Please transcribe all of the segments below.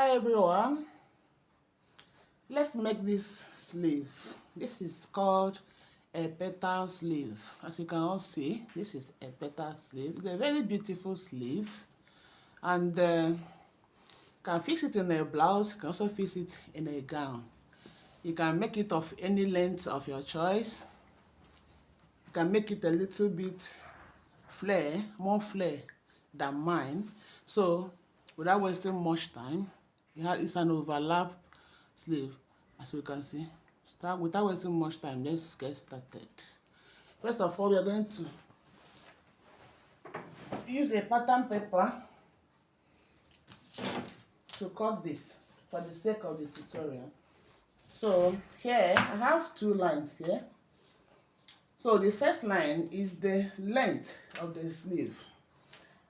Hi everyone, let's make this sleeve. This is called a petal sleeve. As you can all see, this is a petal sleeve. It's a very beautiful sleeve, and you can fix it in a blouse. You can also fix it in a gown. You can make it of any length of your choice. You can make it a little bit more flare than mine. So without wasting much time, it's an overlap sleeve, as you can see. Start without wasting much time. Let's get started. First of all, we are going to use a pattern paper to cut this for the sake of the tutorial. So here I have two lines here. So the first line is the length of the sleeve.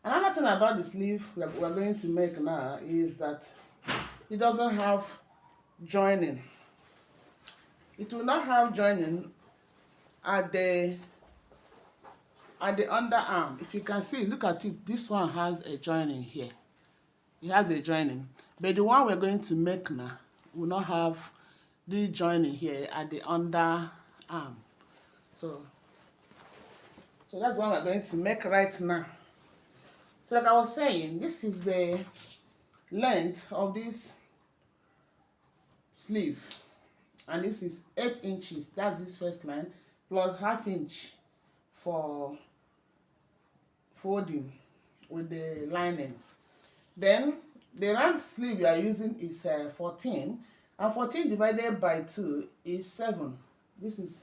Another thing about the sleeve we're going to make now is that it doesn't have joining. It will not have joining at the underarm. If you can see, look at it, this one has a joining here. It has a joining, but the one we're going to make now will not have the joining here at the underarm. So that's what we're going to make right now. So like I was saying, this is the length of this sleeve, and this is 8 inches. That's this first line, plus ½ inch for folding with the lining. Then the round sleeve we are using is 14, and 14 divided by 2 is 7. This is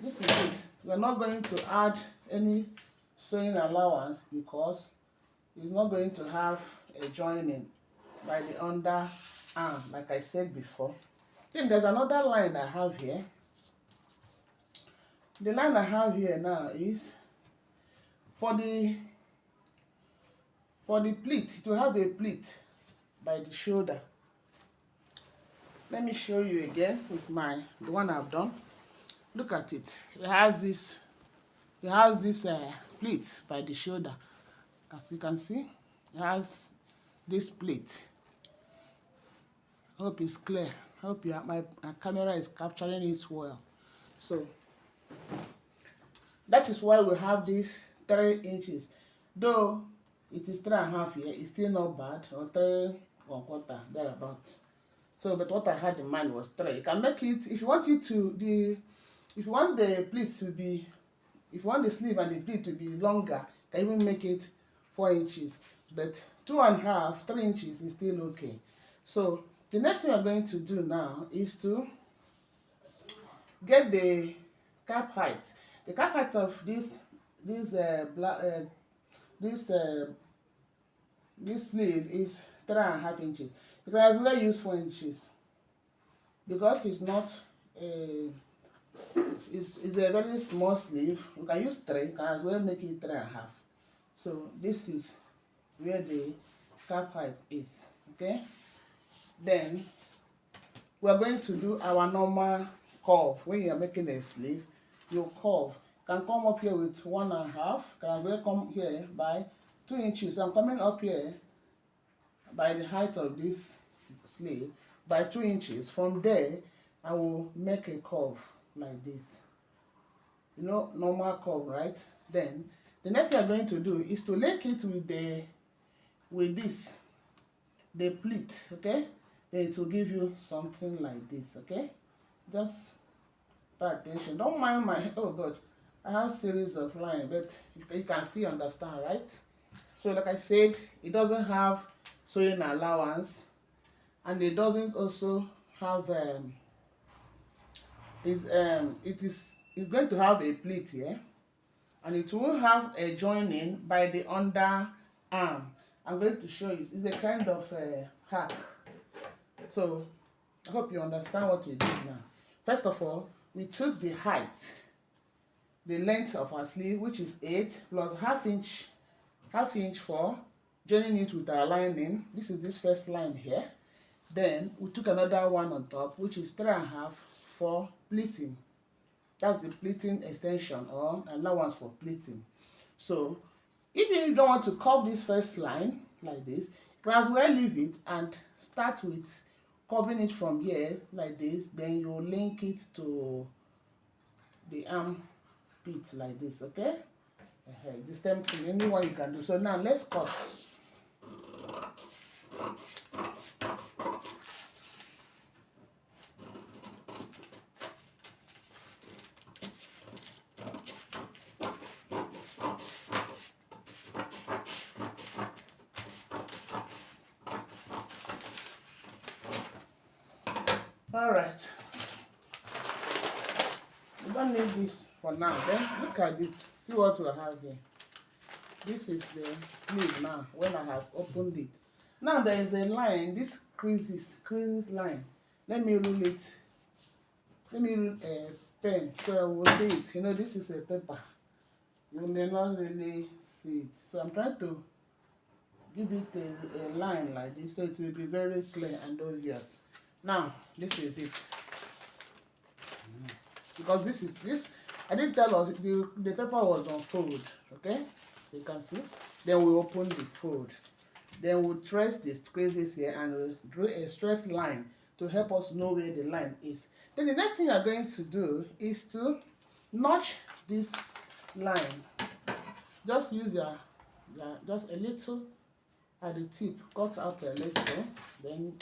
it. We're not going to add any sewing allowance because it's not going to have a joining by the underarm, like I said before. Then there's another line I have here. The line I have here now is for the pleat. It will have a pleat by the shoulder. Let me show you again with the one I've done. Look at it. It has this pleat by the shoulder. As you can see, it has this pleat. I hope it's clear. I hope my camera is capturing it well. So that is why we have this 3 inches. Though it is 3.5 here, it's still not bad, or 3.25 thereabout. So, but what I had in mind was 3. You can make it if you want it to if you want the pleat to be, if you want the sleeve and the pleat to be longer, you can even make it 4 inches. But 2.5, 3 inches is still okay. So the next thing we're going to do now is to get the cap height. The cap height of this sleeve is 3.5 inches. You can as well use 4 inches because it's not a it's a very small sleeve. You can use 3. You can as well make it 3.5. So this is where the cap height is. Okay. Then we are going to do our normal curve. When you are making a sleeve, your curve can come up here with 1.5. Can as well come here by 2 inches. So I'm coming up here by the height of this sleeve by 2 inches. From there, I will make a curve like this. You know, normal curve, right? Then the next thing I'm going to do is to link it with the pleat, okay? Then it will give you something like this, okay? Just pay attention. Don't mind my, oh God, I have series of lines, but you can still understand, right? So like I said, it doesn't have sewing allowance, and it doesn't also have it's going to have a pleat here, and it won't have a joining by the underarm. I'm going to show you. It's a kind of hack. So I hope you understand what we did now. First of all, we took the height, the length of our sleeve, which is 8, plus ½ inch for joining it with our lining. This is this first line here. Then we took another one on top, which is 3.5 for pleating. That's the pleating extension or allowance for pleating. So if you don't want to curve this first line like this, Class, we'll leave it and start with covering it from here like this. Then you link it to the arm pit like this, okay? The stem thing, anyone you can do. So now let's cut. All right. We don't need this for now. Then look at it. See what we have here. This is the sleeve now when I have opened it. Now there is a line, this creases line. Let me rule it. Let me rule a pen so I will see it. You know, this is a paper. You may not really see it. So I'm trying to give it a line like this so it will be very clear and obvious. Now, this is it. Because this I didn't tell us the paper was on fold, okay? So you can see. Then we open the fold. Then we'll trace the creases here and we'll draw a straight line to help us know where the line is. Then the next thing you're going to do is to notch this line. Just use your just a little at the tip, cut out a little. Then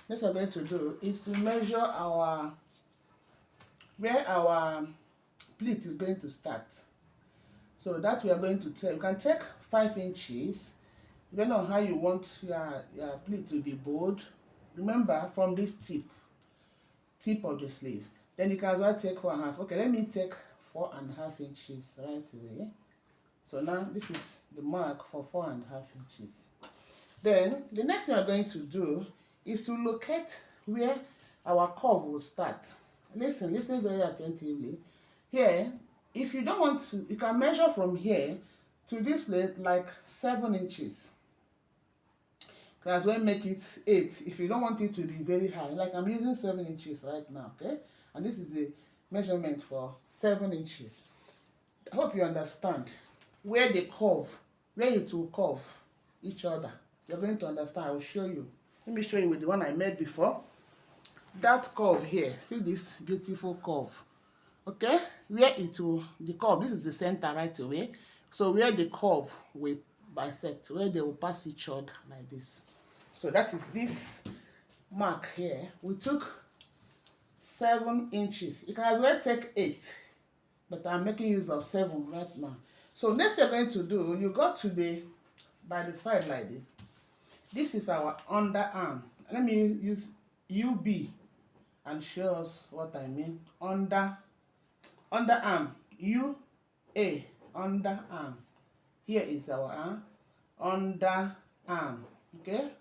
next we're going to do is to measure where our pleat is going to start. So that we are going to take. You can take 5 inches, depending on how you want your pleat to be bowed. Remember, from this tip of the sleeve. Then you can as well take 4.5. Okay, let me take 4.5 inches right away. So now this is the mark for 4.5 inches. Then the next thing we're going to do is to locate where our curve will start. Listen very attentively. Here, if you don't want to, you can measure from here to this plate like 7 inches. That's why make it 8 if you don't want it to be very high. Like I'm using 7 inches right now, okay? And this is the measurement for 7 inches. I hope you understand where the curve, where it will curve each other. You're going to understand. I will show you. Let me show you with the one I made before. That curve here, see this beautiful curve, okay? Where it will, the curve, this is the center right away. So where the curve will bisect, where they will pass each other like this. So that is this mark here. We took 7 inches. You can as well take 8, but I'm making use of 7 right now. So next you're going to do, you go to the, by the side like this. This is our underarm. Let me use UB and show us what I mean. Underarm, UA, underarm. Here is our arm, underarm, okay?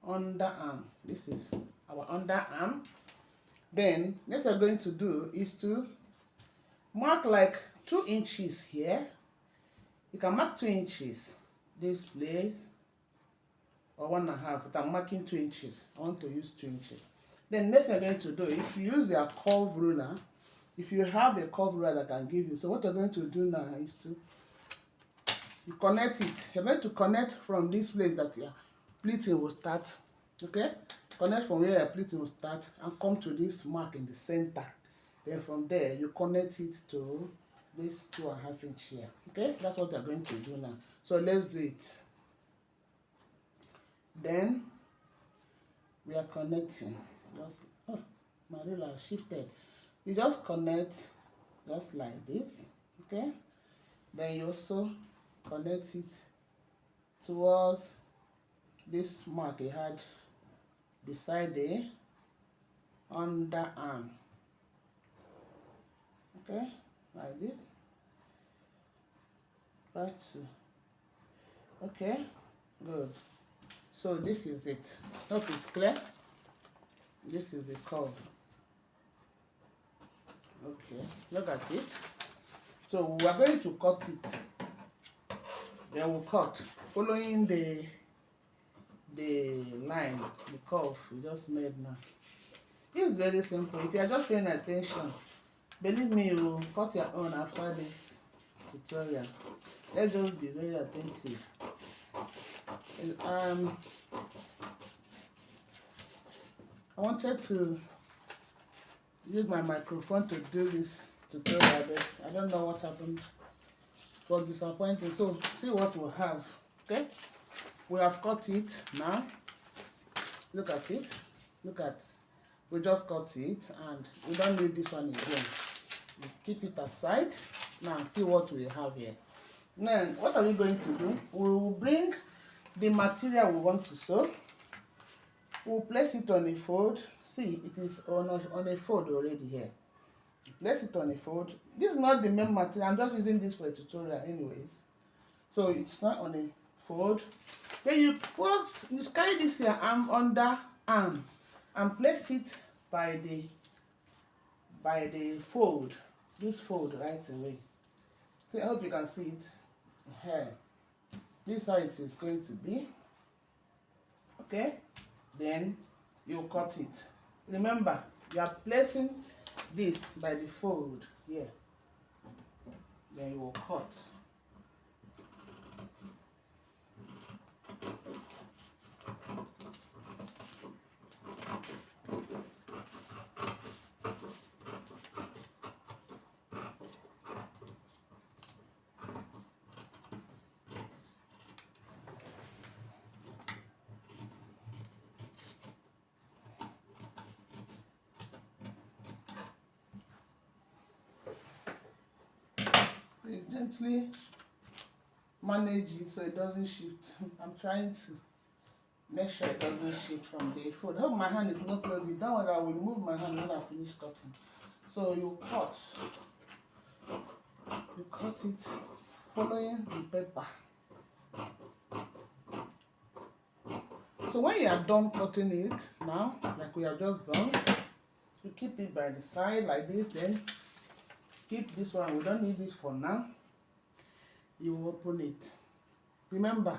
Underarm. This is our underarm. Then next we're going to do is to mark like 2 inches here. You can mark 2 inches this place, or 1.5, but I'm marking 2 inches. I want to use 2 inches. Then next thing you're going to do is use your curve ruler. If you have a curve ruler that can give you, so what you're going to do now is to you connect it. You're going to connect from this place that your pleating will start. Okay? Connect from where your pleating will start and come to this mark in the center. Then from there you connect it to this 2.5 inch here. Okay? That's what you're going to do now. So let's do it. Then we are connecting. Just my ruler shifted. You just connect just like this. Okay? Then you also connect it towards this mark you had beside the underarm. Okay, like this. Right. Okay, good. So this is it. Hope it's clear. This is the curve. Okay, look at it. So we are going to cut it. Then we'll cut following the line, the curve we just made now. This is very simple. If you are just paying attention, believe me, you will cut your own after this tutorial. Let's just be very attentive. I wanted to use my microphone to do this tutorial, but I don't know what happened. It was disappointing. So see what we have. Okay, we have cut it now. Look at it. Look at, we just cut it, and we don't need this one again. We keep it aside. Now see what we have here. Now what are we going to do? We will bring the material we want to sew. We'll place it on a fold. See, it is on a fold already here. Place it on a fold. This is not the main material. I'm just using this for a tutorial anyways. So it's not on a fold. Then you carry this here arm under arm and place it by the fold. This fold right away. So I hope you can see it here. This is how it is going to be. Okay, then you cut it. Remember, you are placing this by the fold here. Then you will cut. Please gently manage it so it doesn't shift. I'm trying to make sure it doesn't shift from the fold. I hope my hand is not closing. Don't worry, I will remove my hand when I finish cutting. So you cut. You cut it following the paper. So when you are done cutting it now, like we have just done, you keep it by the side like this, then keep this one. We don't need it for now. You open it. Remember,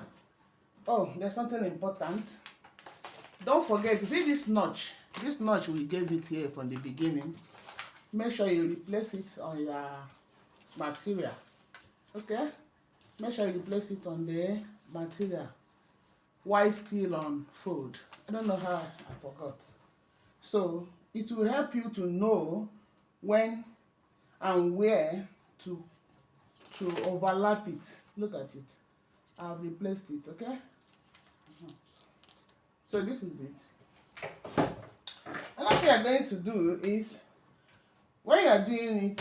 oh, there's something important. Don't forget, you see this notch we gave it here from the beginning. Make sure you replace it on your material. Okay, make sure you place it on the material while still on fold. I don't know how, I forgot. So it will help you to know when and where to overlap it. Look at it. I've replaced it. Okay, so this is it. Another thing I'm going to do is, when you are doing it,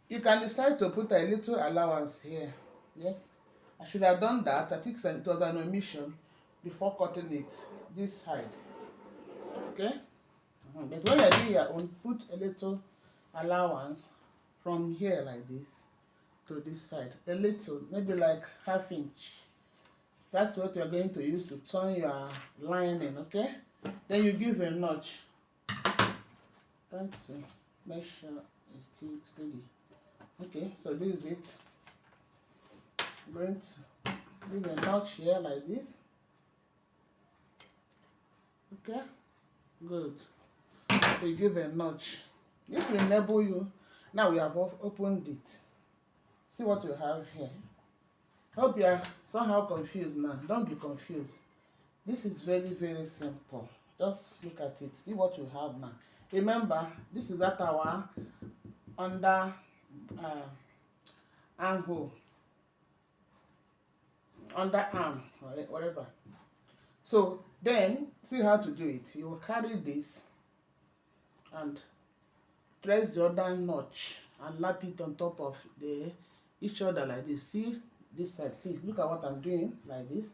you can decide to put a little allowance here. Yes, I should have done that. I think it was an omission before cutting it this side. Okay, but when you're doing your own, put a little allowance from here like this to this side. A little, maybe like ½ inch. That's what you're going to use to turn your lining. Okay, then you give a notch. Try to make sure it's still steady. Okay, so this is it. I'm going to give a notch here like this. Okay, good. So you give a notch. This will enable you. Now we have opened it. See what you have here. Hope you are somehow confused now. Don't be confused. This is very, very simple. Just look at it. See what you have now. Remember, this is at our under armhole, under arm, or whatever. So then, see how to do it. You will carry this and press the other notch and lap it on top of each other like this. See this side. See, look at what I'm doing like this.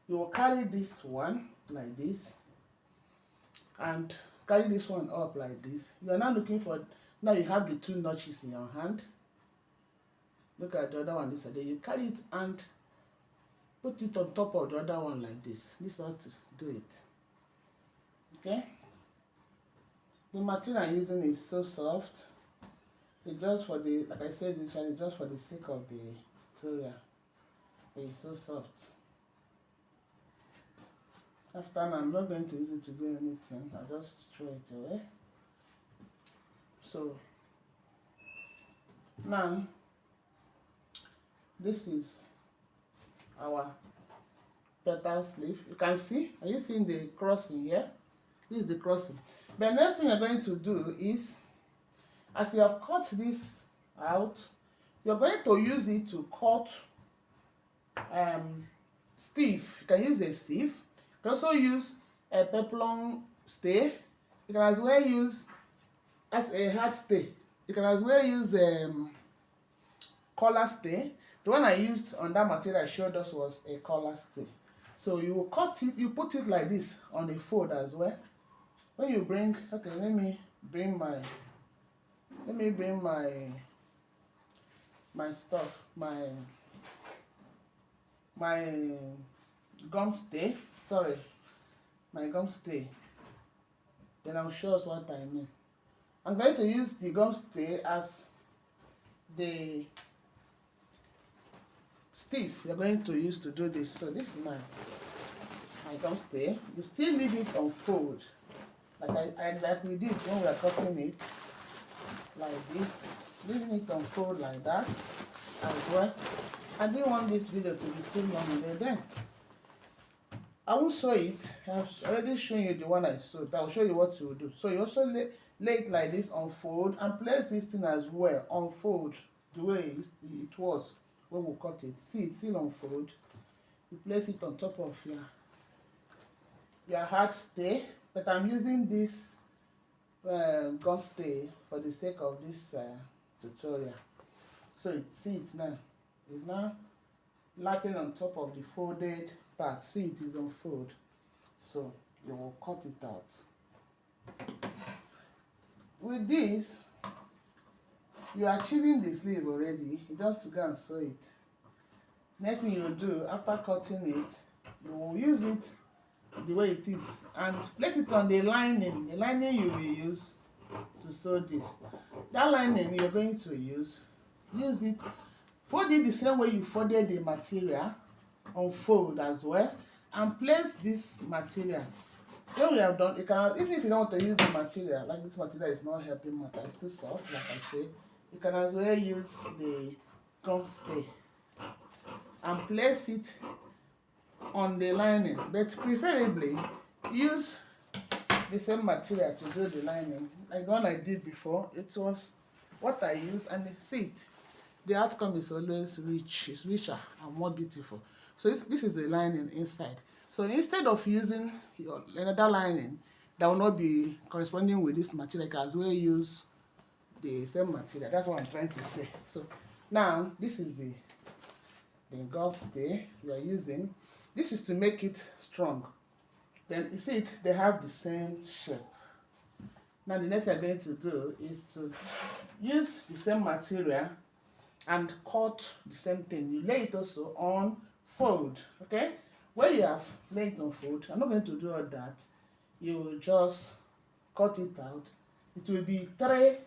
You will carry this one like this and carry this one up like this. You are now looking for, now you have the two notches in your hand. Look at the other one this side. Then you carry it and put it on top of the other one like this. This is how to do it. Okay, the material I'm using is so soft. It's just for the, like I said initially, it's just for the sake of the tutorial. It's so soft. After I'm not going to use it to do anything. I'll just throw it away. So now this is our petal sleeve. You can see, are you seeing the crossing here? This is the crossing. The next thing you're going to do is, as you have cut this out, you're going to use it to cut stiff. You can use a stiff. You can also use a peplum stay. You can as well use as a hard stay. You can as well use collar stay. The one I used on that material I showed us was a collar stay. So you will cut it, you put it like this on a fold as well. When you bring, okay, let me bring my stuff, my gum stay, sorry, my gum stay. Then I'll show us what I mean. I'm going to use the gum stay as the stiff you're going to use to do this. So this is my gum stay. You still leave it on fold, like we did when we are cutting it, like this, leaving it on fold like that as well. I didn't want this video to be too long, and then I won't show it. I've already shown you the one I sewed. I'll show you what to do. So you also lay it like this, unfold, and place this thing as well, unfold the way it was when we cut it. See, it's still unfold. You place it on top of your hard stay, but I'm using this gum stay for the sake of this tutorial. So see it now. It's now lapping on top of the folded part. See, it is unfold. So you will cut it out. With this, you are achieving the sleeve already. You just go and sew it. Next thing you do after cutting it, you will use it the way it is and place it on the lining. The lining you will use to sew this. That lining you're going to use it. Fold it the same way you folded the material, unfold as well, and place this material. When we have done, you can, even if you don't want to use the material, like this material is not helping matter, it's too soft, like I say, you can as well use the gum stay and place it on the lining, but preferably use the same material to do the lining. Like the one I did before, it was what I used, and see it. The outcome is always rich, it's richer and more beautiful. So this is the lining inside. So instead of using another lining that will not be corresponding with this material, you can as well use the same material. That's what I'm trying to say. So now this is the gum stay we are using. This is to make it strong. Then you see it, they have the same shape. Now the next thing I'm going to do is to use the same material and cut the same thing. You lay it also on fold, okay? When you have laid it on fold, I'm not going to do all that. You will just cut it out. It will be three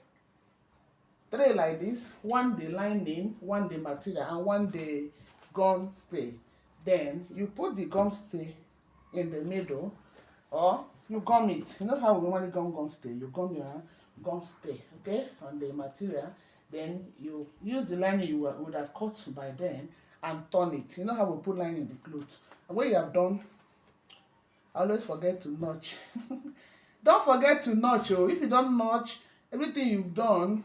like this, one the lining, one the material, and one the gum stay. Then you put the gum stay in the middle, or you gum it. You know how we normally gum stay? You gum your gum stay, okay, on the material. Then you use the lining you would have cut by then and turn it. You know how we put lining in the cloth. And when you have done, always forget to notch. Don't forget to notch. Oh, if you don't notch, everything you've done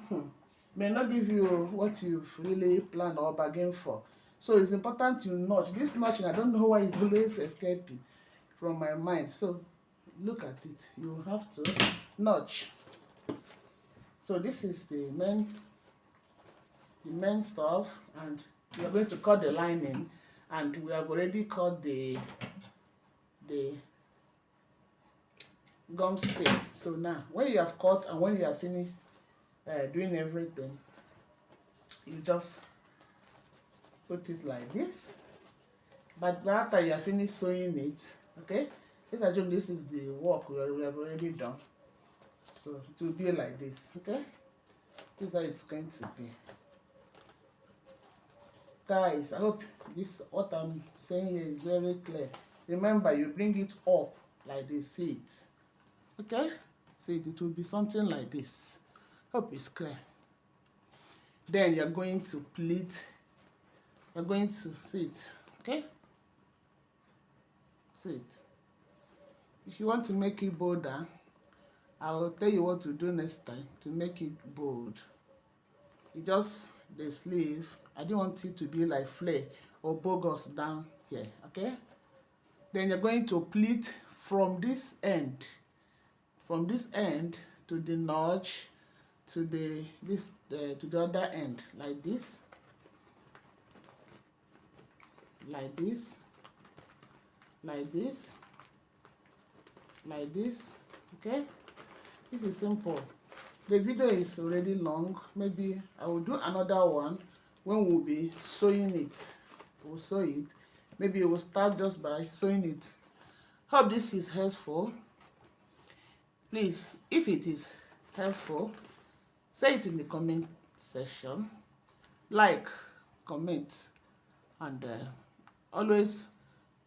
may not give you what you've really planned or bargained for. So it's important to notch. This notching, I don't know why it's always escaping from my mind. So look at it. You have to notch. So this is the main stuff, and we are going to cut the lining, and we have already cut the gum stay. So now when you have cut and when you have finished doing everything, you just put it like this. But after you have finished sewing it, okay, let's assume this is the work we have already done. So it will be like this, okay? This is how it's going to be. Guys, I hope what I'm saying here is very clear. Remember, you bring it up like this, see it, okay? See it will be something like this. Hope it's clear. Then you're going to pleat. You're going to see it, okay? See it. If you want to make it bolder, I will tell you what to do next time to make it bold. You just the sleeve. I didn't want it to be like flare or bogus down here, okay? Then you're going to pleat from this end to the notch to the to the other end, like this, like this, like this, like this. Okay, this is simple. The video is already long. Maybe I will do another one when we'll be sewing it. We'll sew it. Maybe we'll start just by sewing it. Hope this is helpful. Please, if it is helpful, say it in the comment section. Like, comment, and always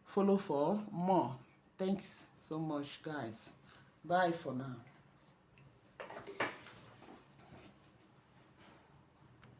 follow for more. Thanks so much, guys. Bye for now.